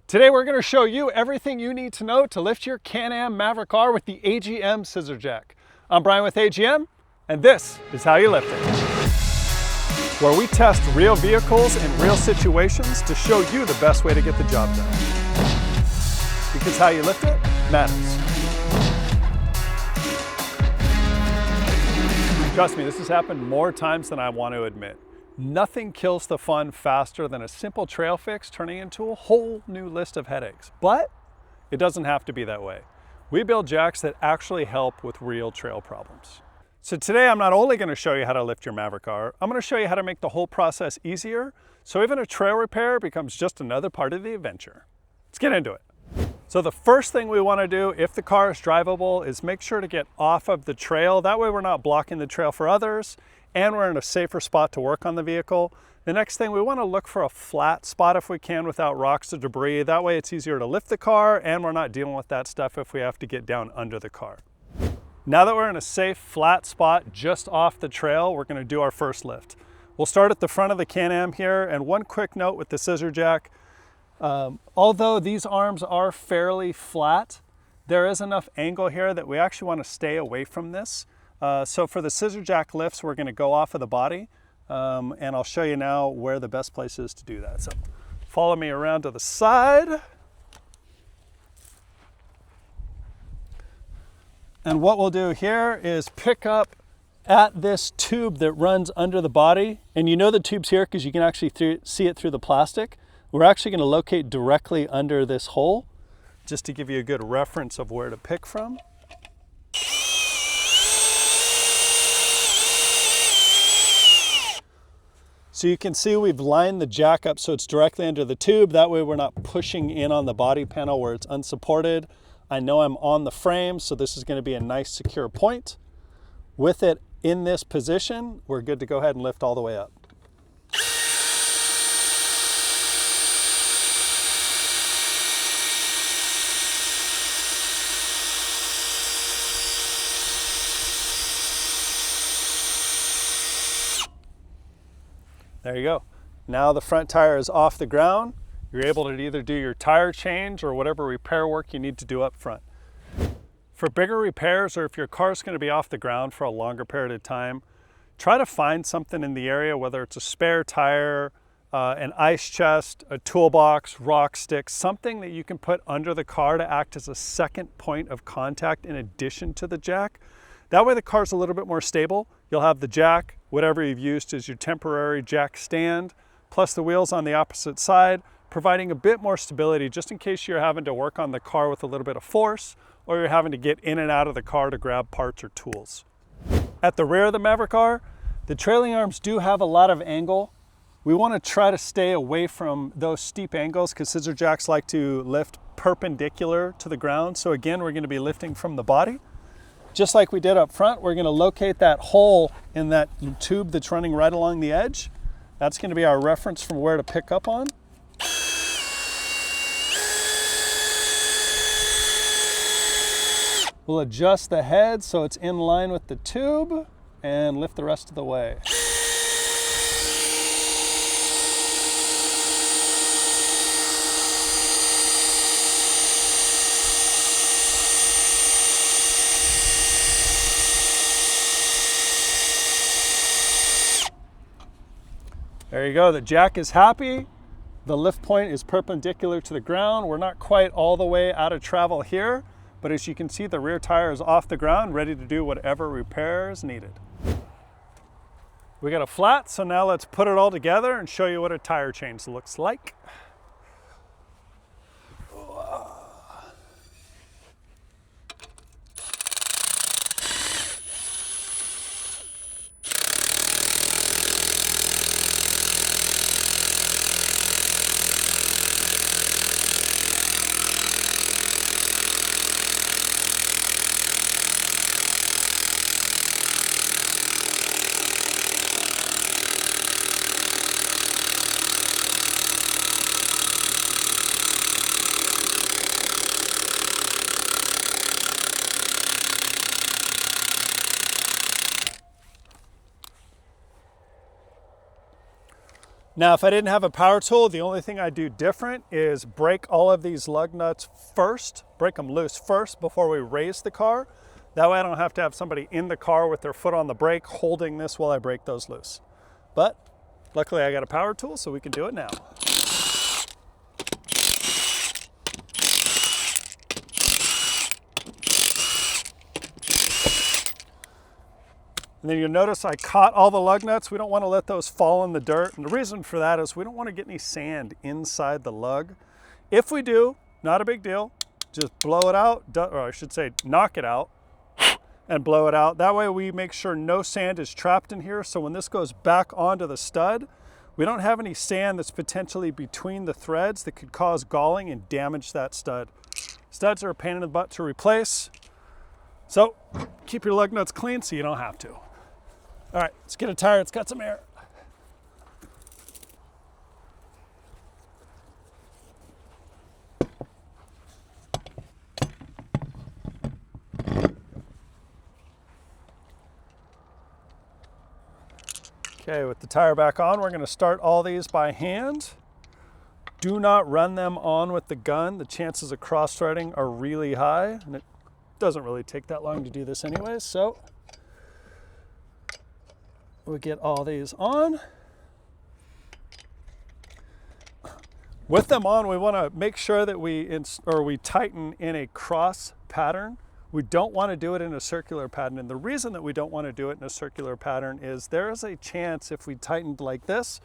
Today we're going to show you everything you need to know to lift your Can-Am Maverick R with the AGM Scissor Jack. I'm Bryan with AGM, and this is how you lift it. Where we test real vehicles in real situations to show you the best way to get the job done. Because how you lift it matters. Trust me, this has happened more times than I want to admit. Nothing kills the fun faster than a simple trail fix turning into a whole new list of headaches. But it doesn't have to be that way. We build jacks that actually help with real trail problems. So today I'm not only going to show you how to lift your Maverick R, I'm going to show you how to make the whole process easier so even a trail repair becomes just another part of the adventure. Let's get into it. So the first thing we want to do if the car is drivable is make sure to get off of the trail. That way we're not blocking the trail for others and we're in a safer spot to work on the vehicle. The next thing, we want to look for a flat spot if we can without rocks or debris. That way it's easier to lift the car and we're not dealing with that stuff if we have to get down under the car. Now that we're in a safe flat spot just off the trail, we're going to do our first lift. We'll start at the front of the Can-Am here, and one quick note with the Scissor Jack. Although these arms are fairly flat, there is enough angle here that we actually want to stay away from this. So for the Scissor Jack lifts, we're going to go off of the body, and I'll show you now where the best place is to do that. So follow me around to the side. And what we'll do here is pick up at this tube that runs under the body. And you know the tube's here because you can actually see it through the plastic. We're actually going to locate directly under this hole, just to give you a good reference of where to pick from. So you can see we've lined the jack up so it's directly under the tube. That way we're not pushing in on the body panel where it's unsupported. I know I'm on the frame, so this is going to be a nice secure point. With it in this position, we're good to go ahead and lift all the way up. There you go. Now the front tire is off the ground. You're able to either do your tire change or whatever repair work you need to do up front. For bigger repairs, or if your car's going to be off the ground for a longer period of time, try to find something in the area, whether it's a spare tire, an ice chest, a toolbox, rock sticks, something that you can put under the car to act as a second point of contact in addition to the jack. That way the car's a little bit more stable. You'll have the jack, whatever you've used as your temporary jack stand, plus the wheels on the opposite side, providing a bit more stability just in case you're having to work on the car with a little bit of force, or you're having to get in and out of the car to grab parts or tools. At the rear of the Maverick R, the trailing arms do have a lot of angle. We want to try to stay away from those steep angles because Scissor Jacks like to lift perpendicular to the ground. So again, we're going to be lifting from the body. Just like we did up front, we're going to locate that hole in that tube that's running right along the edge. That's going to be our reference from where to pick up on. We'll adjust the head so it's in line with the tube and lift the rest of the way. There you go, the jack is happy. The lift point is perpendicular to the ground. We're not quite all the way out of travel here, but as you can see, the rear tire is off the ground, ready to do whatever repair is needed. We got a flat, so now let's put it all together and show you what a tire change looks like. Now, if I didn't have a power tool, the only thing I do different is break all of these lug nuts first, break them loose first before we raise the car. That way I don't have to have somebody in the car with their foot on the brake holding this while I break those loose. But luckily I got a power tool, so we can do it now. And then you'll notice I caught all the lug nuts. We don't want to let those fall in the dirt. And the reason for that is we don't want to get any sand inside the lug. If we do, not a big deal. Just blow it out, or I should say knock it out and blow it out. That way we make sure no sand is trapped in here. So when this goes back onto the stud, we don't have any sand that's potentially between the threads that could cause galling and damage that stud. Studs are a pain in the butt to replace. So keep your lug nuts clean so you don't have to. All right, let's get a tire, it's got some air. Okay, with the tire back on, we're gonna start all these by hand. Do not run them on with the gun. The chances of cross-threading are really high, and it doesn't really take that long to do this anyways, so we get all these on. With them on, we want to make sure that we tighten in a cross pattern. We don't want to do it in a circular pattern, and the reason that we don't want to do it in a circular pattern is there is a chance if we tightened like this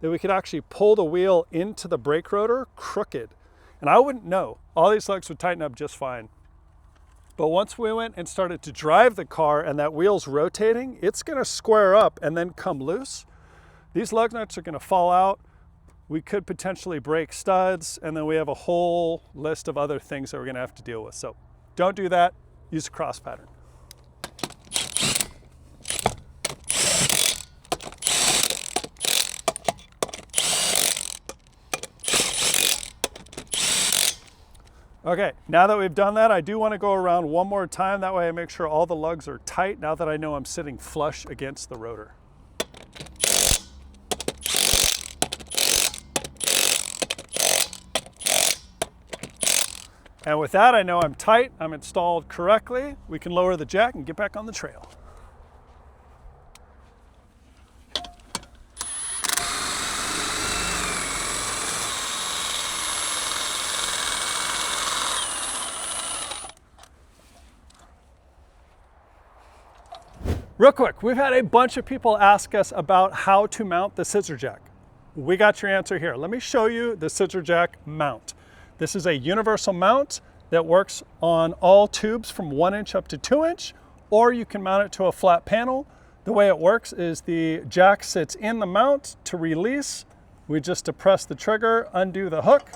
that we could actually pull the wheel into the brake rotor crooked, and I wouldn't know. All these lugs would tighten up just fine. But once we went and started to drive the car and that wheel's rotating, it's gonna square up and then come loose. These lug nuts are gonna fall out. We could potentially break studs, and then we have a whole list of other things that we're gonna have to deal with. So don't do that, use a cross pattern. Okay, now that we've done that, I do want to go around one more time. That way I make sure all the lugs are tight now that I know I'm sitting flush against the rotor. And with that, I know I'm tight, I'm installed correctly. We can lower the jack and get back on the trail. Real quick, we've had a bunch of people ask us about how to mount the Scissor Jack. We got your answer here. Let me show you the Scissor Jack mount. This is a universal mount that works on all tubes from 1 inch up to 2 inch, or you can mount it to a flat panel. The way it works is the jack sits in the mount. To release, we just depress the trigger, undo the hook,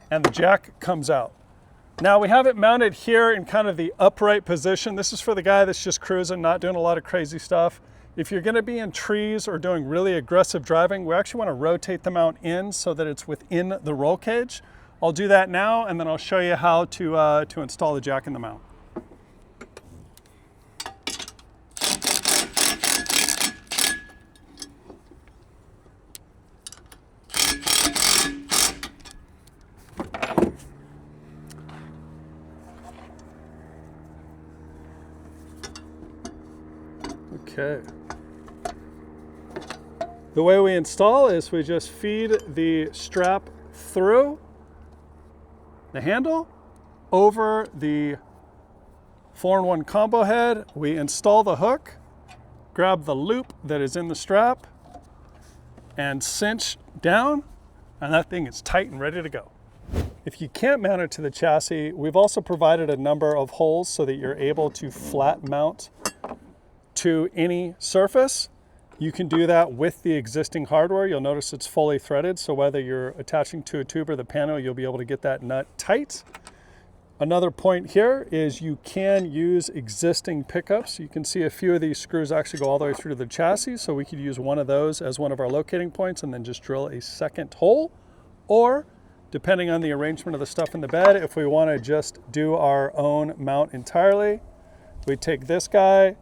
and the jack comes out. Now we have it mounted here in kind of the upright position. This is for the guy that's just cruising, not doing a lot of crazy stuff. If you're gonna be in trees or doing really aggressive driving, we actually wanna rotate the mount in so that it's within the roll cage. I'll do that now, and then I'll show you how to install the jack in the mount. Okay. The way we install is we just feed the strap through the handle over the 4-in-1 combo head. We install the hook, grab the loop that is in the strap, and cinch down, and that thing is tight and ready to go. If you can't mount it to the chassis, we've also provided a number of holes so that you're able to flat mount to any surface. You can do that with the existing hardware. You'll notice it's fully threaded, so whether you're attaching to a tube or the panel, you'll be able to get that nut tight. Another point here is you can use existing pickups. You can see a few of these screws actually go all the way through to the chassis, so we could use one of those as one of our locating points and then just drill a second hole. Or, depending on the arrangement of the stuff in the bed, if we want to just do our own mount entirely, we take this guy,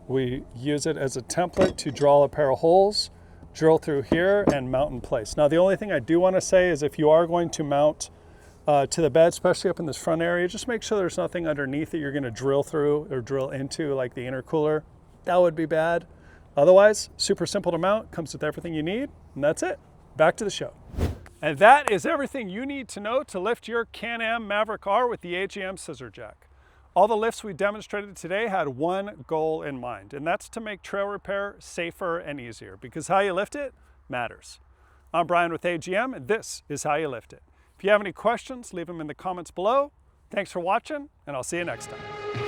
we use it as a template to draw a pair of holes, drill through here and mount in place. Now the only thing I do want to say is if you are going to mount to the bed, especially up in this front area, just make sure there's nothing underneath that you're going to drill through or drill into, like the intercooler. That would be bad. Otherwise, super simple to mount, comes with everything you need, and that's it. Back to the show. And that is everything you need to know to lift your Can-Am Maverick R with the AGM Scissor Jack. All the lifts we demonstrated today had one goal in mind, and that's to make trail repair safer and easier, because how you lift it matters. I'm Bryan with AGM, and this is how you lift it. If you have any questions, leave them in the comments below. Thanks for watching, and I'll see you next time.